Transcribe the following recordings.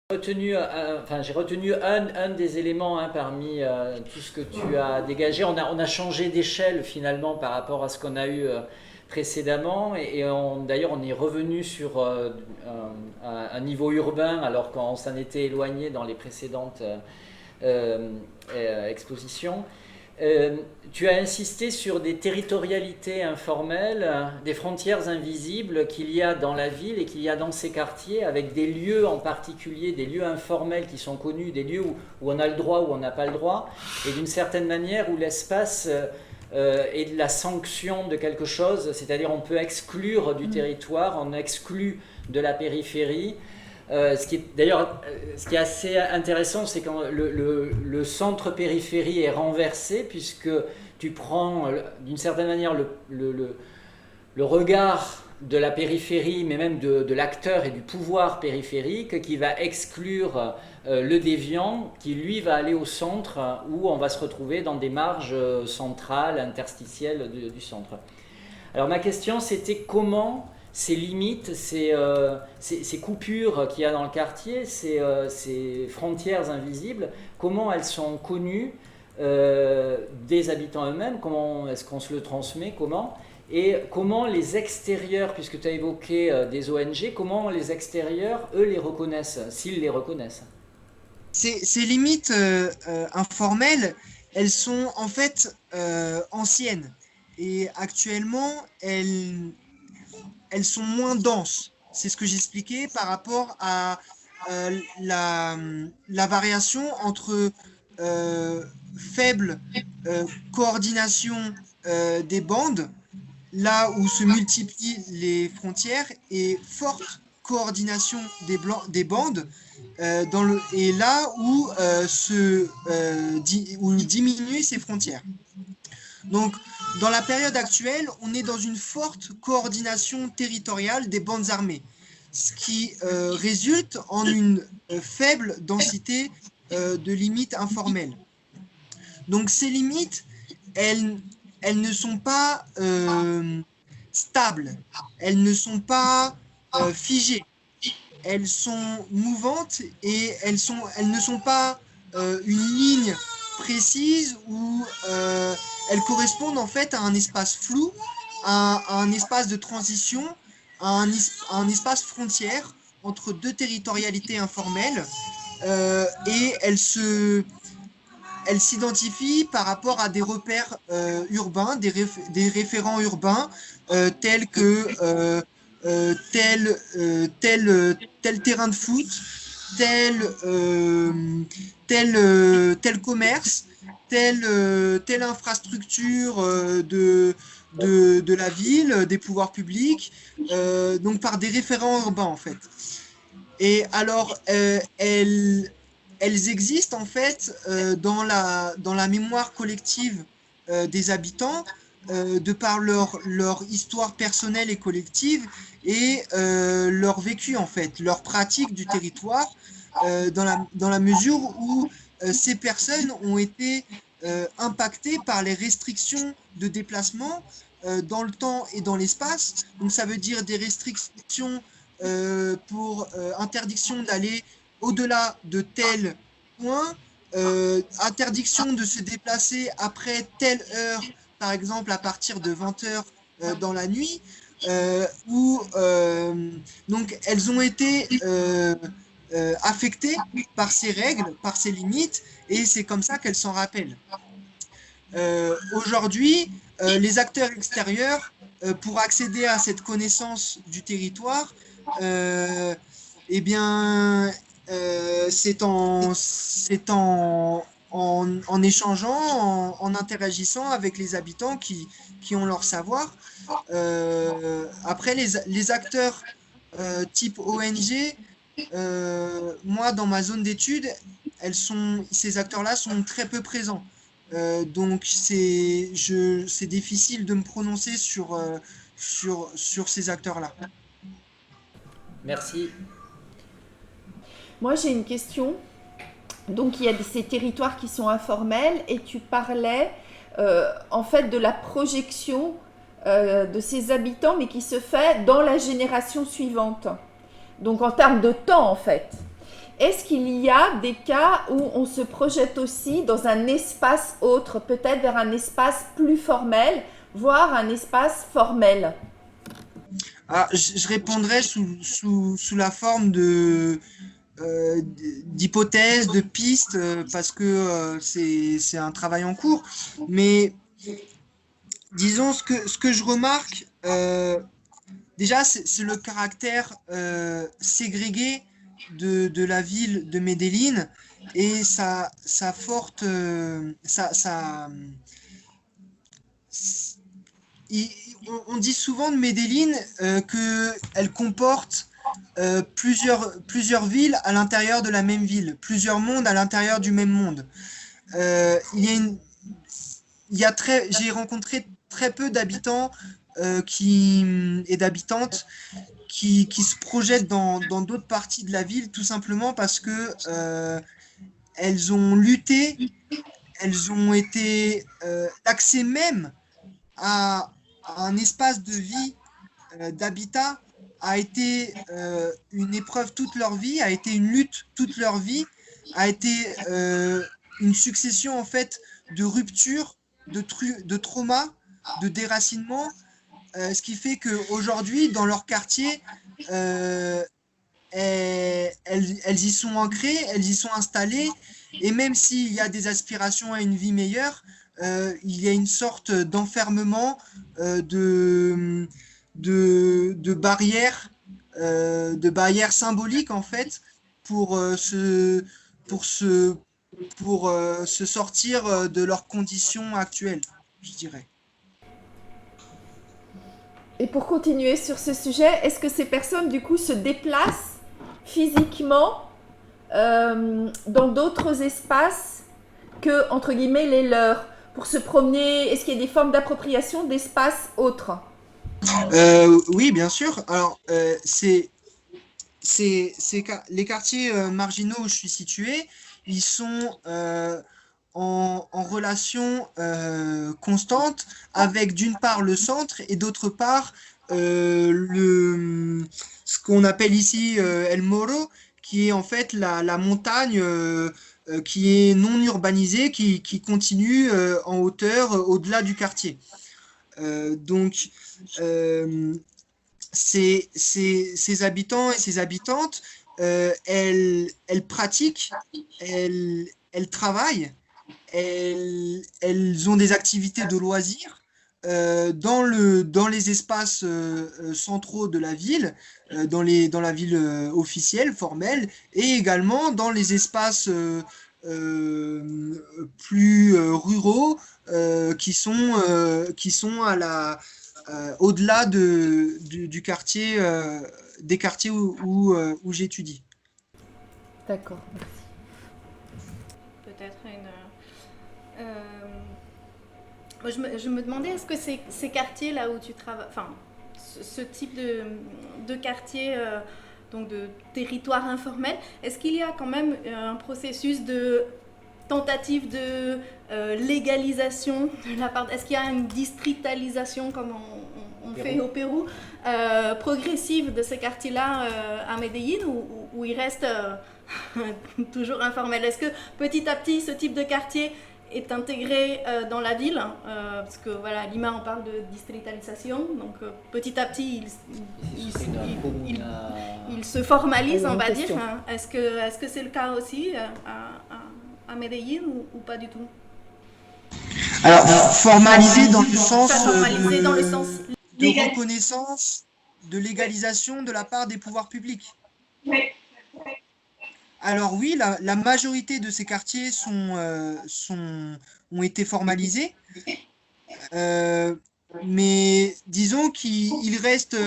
J'ai retenu un des éléments parmi tout ce que tu as dégagé. On a changé d'échelle finalement par rapport à ce qu'on a eu précédemment d'ailleurs on est revenu sur un niveau urbain alors qu'on s'en était éloigné dans les précédentes euh, expositions. Tu as insisté sur des territorialités informelles, des frontières invisibles qu'il y a dans la ville et qu'il y a dans ces quartiers, avec des lieux en particulier, des lieux informels qui sont connus, des lieux où on a le droit, où on n'a pas le droit, et d'une certaine manière où l'espace est de la sanction de quelque chose, c'est-à-dire on peut exclure du territoire, on exclut de la périphérie. Ce qui est assez intéressant, c'est quand le centre-périphérie est renversé, puisque tu prends d'une certaine manière le regard de la périphérie, mais même de l'acteur et du pouvoir périphérique, qui va exclure le déviant, qui lui va aller au centre, où on va se retrouver dans des marges centrales, interstitielles du centre. Alors ma question, c'était comment ces limites, ces coupures qu'il y a dans le quartier, ces frontières invisibles, comment elles sont connues des habitants eux-mêmes, comment est-ce qu'on se le transmet, comment, et comment les extérieurs, puisque tu as évoqué des ONG, comment les extérieurs, eux, les reconnaissent, s'ils les reconnaissent. Ces limites informelles, elles sont en fait anciennes. Et actuellement, elles sont moins denses. C'est ce que j'expliquais par rapport à la variation entre euh, faible coordination des bandes, là où se multiplient les frontières, et forte coordination des bandes, et là où, où diminuent ces frontières. Donc, dans la période actuelle, on est dans une forte coordination territoriale des bandes armées, ce qui résulte en une faible densité de limites informelles. Donc, ces limites, elles, elles ne sont pas stables, elles ne sont pas figées, elles sont mouvantes et elles ne sont pas une ligne précise où elles correspondent en fait à un espace flou, à un espace de transition, à un espace frontière entre deux territorialités informelles et elles s'identifient par rapport à des repères urbains, des référents urbains tels que tel terrain de foot, tel, tel commerce, telle infrastructure de la ville, des pouvoirs publics, donc par des référents urbains en fait. Et alors, elles existent en fait dans la mémoire collective des habitants, de par leur histoire personnelle et collective et leur vécu en fait, leur pratique du territoire, dans la mesure où ces personnes ont été impactées par les restrictions de déplacement dans le temps et dans l'espace. Donc ça veut dire des restrictions pour interdiction d'aller au-delà de tel point, interdiction de se déplacer après telle heure, par exemple à partir de 20 heures dans la nuit, où donc elles ont été affectées par ces règles, par ces limites, et c'est comme ça qu'elles s'en rappellent. Aujourd'hui, les acteurs extérieurs, pour accéder à cette connaissance du territoire, euh, eh bien, en échangeant, en interagissant avec les habitants qui ont leur savoir. Après, les acteurs type ONG, moi, dans ma zone d'études, ces acteurs-là sont très peu présents. Donc, c'est difficile de me prononcer sur ces acteurs-là. Merci. Moi, j'ai une question. Donc, il y a ces territoires qui sont informels et tu parlais en fait de la projection de ces habitants, mais qui se fait dans la génération suivante. Donc, en termes de temps, en fait. est-ce qu'il y a des cas où on se projette aussi dans un espace autre, peut-être vers un espace plus formel, voire un espace formel? Je répondrai sous la forme d'hypothèses, de pistes, parce que c'est un travail en cours. Mais disons, ce que je remarque, déjà, c'est le caractère ségrégué de la ville de Medellín et sa forte, il- on dit souvent de Medellín qu'elle comporte plusieurs villes à l'intérieur de la même ville, plusieurs mondes à l'intérieur du même monde. Il y a j'ai rencontré très peu d'habitants et d'habitantes qui se projettent dans d'autres parties de la ville, tout simplement parce que elles ont lutté, elles ont été l'accès même à un espace de vie, d'habitat, a été une épreuve toute leur vie, a été une lutte toute leur vie, a été une succession en fait de ruptures, de traumas, de déracinement, ce qui fait qu'aujourd'hui, dans leur quartier, elles y sont ancrées, elles y sont installées, et même s'il y a des aspirations à une vie meilleure, il y a une sorte d'enfermement, de barrières symboliques en fait pour se sortir de leurs conditions actuelles, je dirais. Et pour continuer sur ce sujet, est-ce que ces personnes, du coup, se déplacent physiquement dans d'autres espaces que, entre guillemets, les leurs, pour se promener? Est-ce qu'il y a des formes d'appropriation d'espaces autres? Oui, bien sûr. Alors, les quartiers marginaux où je suis situé, ils sont en relation constante avec d'une part le centre et d'autre part ce qu'on appelle ici El Moro, qui est en fait la montagne qui est non urbanisée, qui continue en hauteur au-delà du quartier. Donc, ces habitants et ces habitantes, elles pratiquent, elles travaillent, elles ont des activités de loisirs dans les espaces centraux de la ville, dans la ville officielle, formelle, et également dans les espaces plus ruraux qui sont au-delà du quartier, des quartiers où j'étudie. D'accord. Peut-être moi, je me demandais, est-ce que ces quartiers là où tu travailles, enfin, ce type de quartier, donc de territoire informel, est-ce qu'il y a quand même un processus de tentative de légalisation de la part, est-ce qu'il y a une distritalisation comme on fait au Pérou, progressive de ces quartiers-là à Medellín, où il reste toujours informel? Est-ce que petit à petit ce type de quartier est intégré dans la ville, parce que voilà, à Lima on parle de distritalisation, donc petit à petit il se formalise, on va dire. Est-ce que c'est le cas aussi à Medellín ou pas du tout? Alors, formalisé dans le sens de légal. reconnaissance, de légalisation de la part des pouvoirs publics. Oui. Alors oui, la majorité de ces quartiers ont été formalisés, mais disons qu'il reste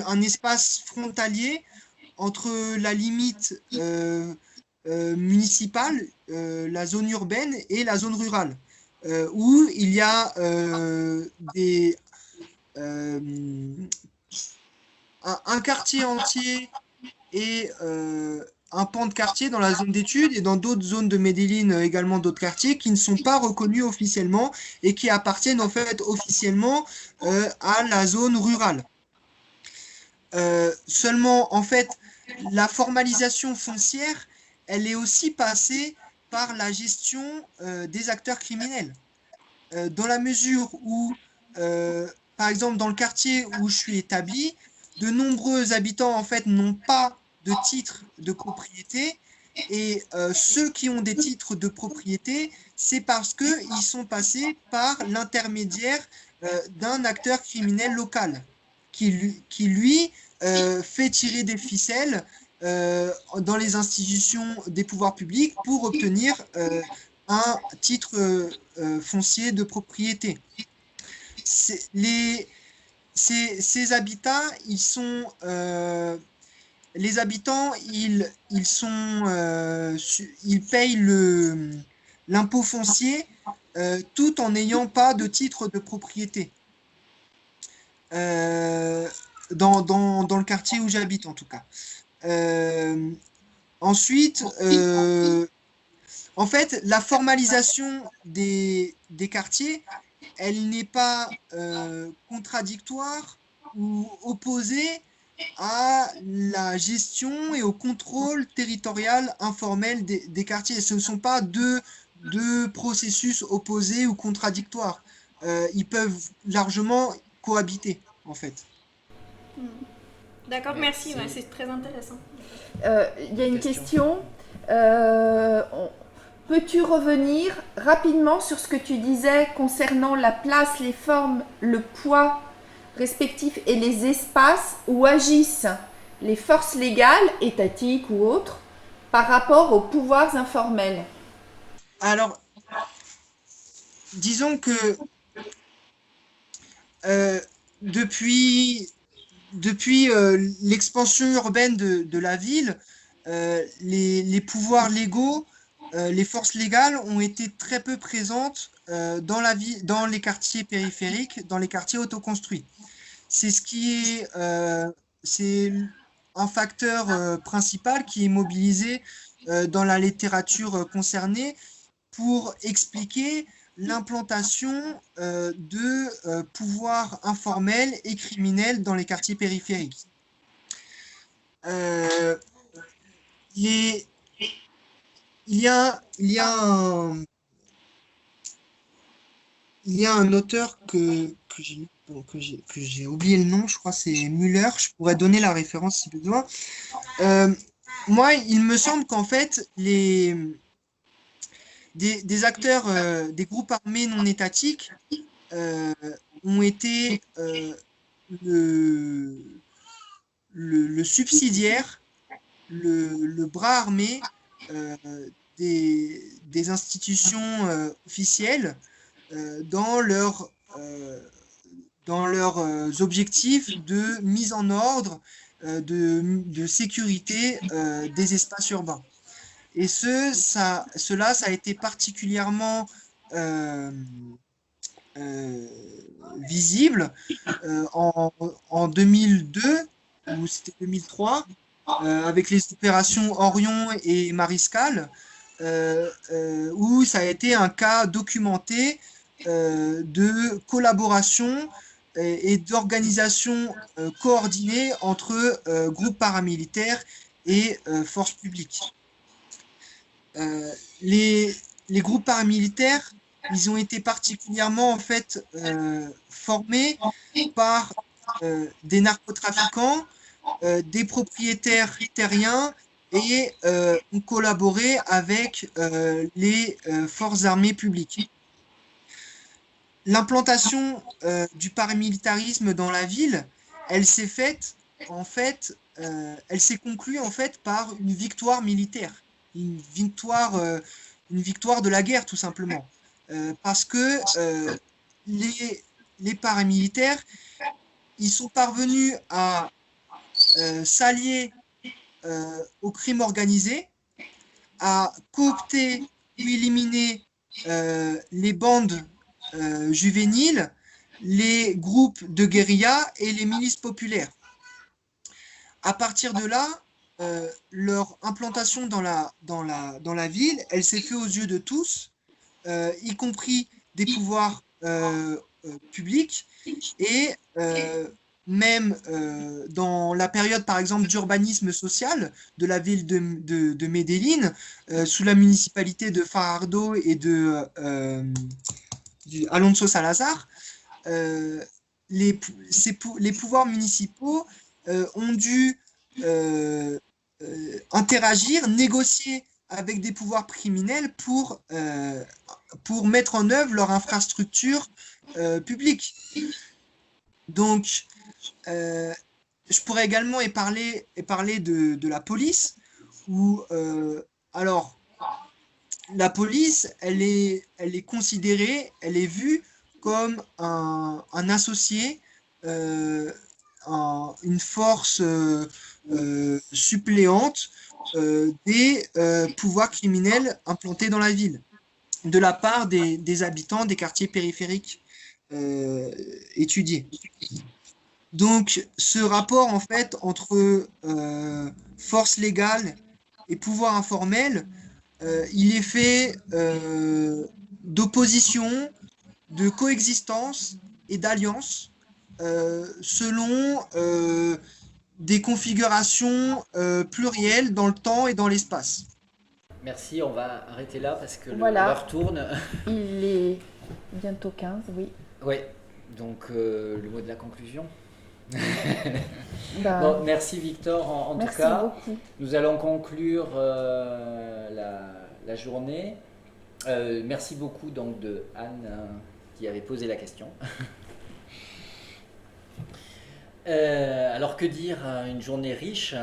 un espace frontalier entre la limite municipale, la zone urbaine et la zone rurale, où il y a un quartier entier et un pan de quartier dans la zone d'études et dans d'autres zones de Medellín, également d'autres quartiers qui ne sont pas reconnus officiellement et qui appartiennent en fait officiellement à la zone rurale. Seulement, en fait, la formalisation foncière elle est aussi passée par la gestion des acteurs criminels. Dans la mesure où, par exemple, dans le quartier où je suis établi, de nombreux habitants, en fait, n'ont pas de titre de propriété. Et ceux qui ont des titres de propriété, c'est parce qu'ils sont passés par l'intermédiaire d'un acteur criminel local qui lui, fait tirer des ficelles dans les institutions des pouvoirs publics pour obtenir un titre foncier de propriété. Ces habitats, ils sont les habitants, ils payent l'impôt foncier tout en n'ayant pas de titre de propriété. Dans le quartier où j'habite, en tout cas. Ensuite, en fait, la formalisation des quartiers, elle n'est pas contradictoire ou opposée à la gestion et au contrôle territorial informel des quartiers. Ce ne sont pas deux processus opposés ou contradictoires. Ils peuvent largement cohabiter, en fait. D'accord, merci, ouais, c'est très intéressant. Il y a une question. Peux-tu revenir rapidement sur ce que tu disais concernant la place, les formes, le poids respectifs et les espaces où agissent les forces légales, étatiques ou autres, par rapport aux pouvoirs informels? Alors, disons que depuis l'expansion urbaine de la ville, les pouvoirs légaux, les forces légales ont été très peu présentes dans les quartiers périphériques, dans les quartiers autoconstruits. C'est un facteur principal qui est mobilisé dans la littérature concernée pour expliquer l'implantation de pouvoirs informels et criminels dans les quartiers périphériques. Il y a un auteur que j'ai oublié le nom, je crois que c'est Müller, je pourrais donner la référence si besoin. Moi, il me semble qu'en fait, des acteurs, des groupes armés non étatiques ont été le subsidiaire, le bras armé des institutions officielles dans leurs objectifs de mise en ordre, de sécurité des espaces urbains. Et cela, ça a été particulièrement visible en 2002, ou c'était 2003, avec les opérations Orion et Mariscal, où ça a été un cas documenté de collaboration et d'organisation coordonnée entre groupes paramilitaires et forces publiques. Les groupes paramilitaires, ils ont été particulièrement en fait formés par des narcotrafiquants, des propriétaires terriens et ont collaboré avec les forces armées publiques. L'implantation du paramilitarisme dans la ville, elle s'est faite en fait, elle s'est conclue en fait par une victoire militaire, une victoire de la guerre tout simplement, parce que les paramilitaires, ils sont parvenus à s'allier au crime organisé, à coopter ou éliminer les bandes juvéniles, les groupes de guérilla et les milices populaires. À partir de là, leur implantation dans la ville, elle s'est faite aux yeux de tous, y compris des pouvoirs publics, et même dans la période, par exemple, d'urbanisme social de la ville de Medellín, sous la municipalité de Fajardo et du Alonso Salazar, les pouvoirs municipaux ont dû interagir, négocier avec des pouvoirs criminels pour mettre en œuvre leur infrastructure publique. Donc, je pourrais également parler de la police, où, alors, la police, elle est considérée, elle est vue comme un associé, une force suppléante des pouvoirs criminels implantés dans la ville, de la part des habitants des quartiers périphériques étudiés. Donc, ce rapport, en fait, entre force légale et pouvoir informel, il est fait d'opposition, de coexistence et d'alliance selon des configurations plurielles dans le temps et dans l'espace. Merci, on va arrêter là parce que Voilà. l'heure tourne. Il est bientôt 15, oui. Oui, donc le mot de la conclusion. Ben, Bon, merci Victor, en tout merci cas. beaucoup. Nous allons conclure la journée. Merci beaucoup donc de Anne qui avait posé la question. Alors que dire, une journée riche.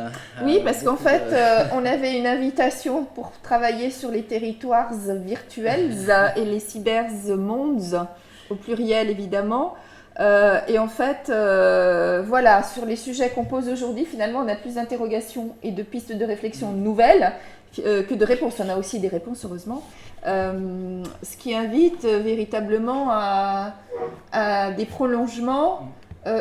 Oui, parce qu'en beaucoup fait, de- on avait une invitation pour travailler sur les territoires virtuels et les cybermondes, au pluriel évidemment. Et en fait, voilà, sur les sujets qu'on pose aujourd'hui, finalement, on a plus d'interrogations et de pistes de réflexion nouvelles que de réponses. On a aussi des réponses, heureusement. Ce qui invite véritablement à des prolongements,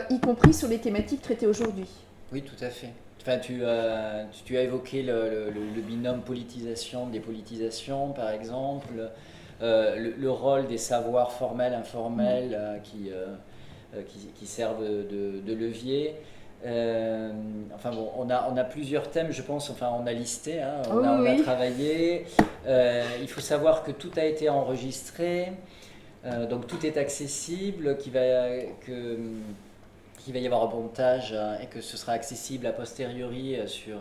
y compris sur les thématiques traitées aujourd'hui. Oui, tout à fait. Enfin, tu as évoqué le binôme politisation-dépolitisation, par exemple, le rôle des savoirs formels, informels qui servent de levier. Enfin bon, on a plusieurs thèmes, je pense, enfin on a listé, hein, on a Oui. travaillé. Il faut savoir que tout a été enregistré, donc tout est accessible, qu'il va y avoir un montage et que ce sera accessible a posteriori sur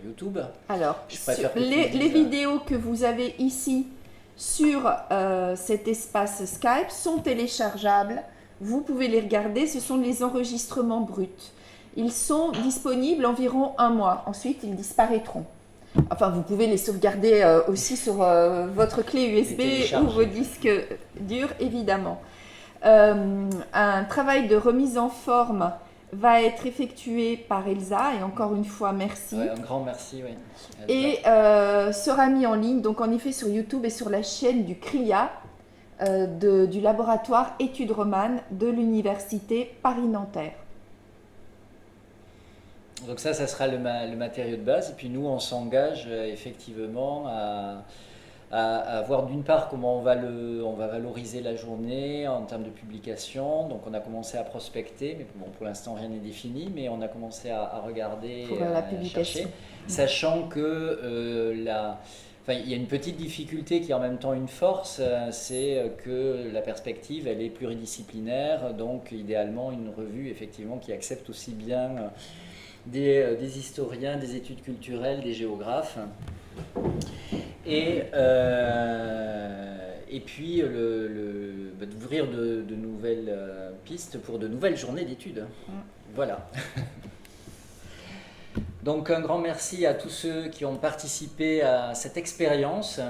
YouTube. Alors, Je préfère que tu les dises, vidéos que vous avez ici sur cet espace Skype sont téléchargeables. Vous pouvez les regarder, ce sont les enregistrements bruts. Ils sont disponibles environ un mois. Ensuite, ils disparaîtront. Enfin, vous pouvez les sauvegarder aussi sur votre clé USB ou vos disques durs, évidemment. Un travail de remise en forme va être effectué par Elsa, et encore une fois, merci. Ouais, un grand merci, oui. Et sera mis en ligne, donc en effet sur YouTube et sur la chaîne du CRIA, du laboratoire études romanes de l'université Paris-Nanterre. Donc ça sera le matériau de base. Et puis nous, on s'engage effectivement à voir d'une part comment on va valoriser la journée en termes de publication. Donc on a commencé à prospecter, mais bon, pour l'instant rien n'est défini, mais on a commencé à regarder, Pour la à publication. chercher, sachant que il y a une petite difficulté qui est en même temps une force, c'est que la perspective elle est pluridisciplinaire, donc idéalement une revue effectivement qui accepte aussi bien des historiens, des études culturelles, des géographes. Et puis d'ouvrir de nouvelles pistes pour de nouvelles journées d'études. Voilà. Donc un grand merci à tous ceux qui ont participé à cette expérience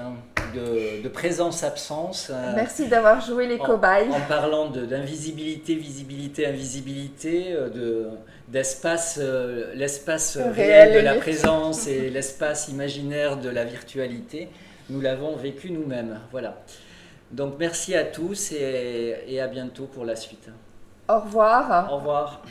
de présence-absence. Merci d'avoir joué les cobayes. En parlant d'invisibilité, visibilité, invisibilité, d'espace, l'espace réel de la présence et l'espace imaginaire de la virtualité, nous l'avons vécu nous-mêmes. Voilà. Donc merci à tous et à bientôt pour la suite. Au revoir. Au revoir.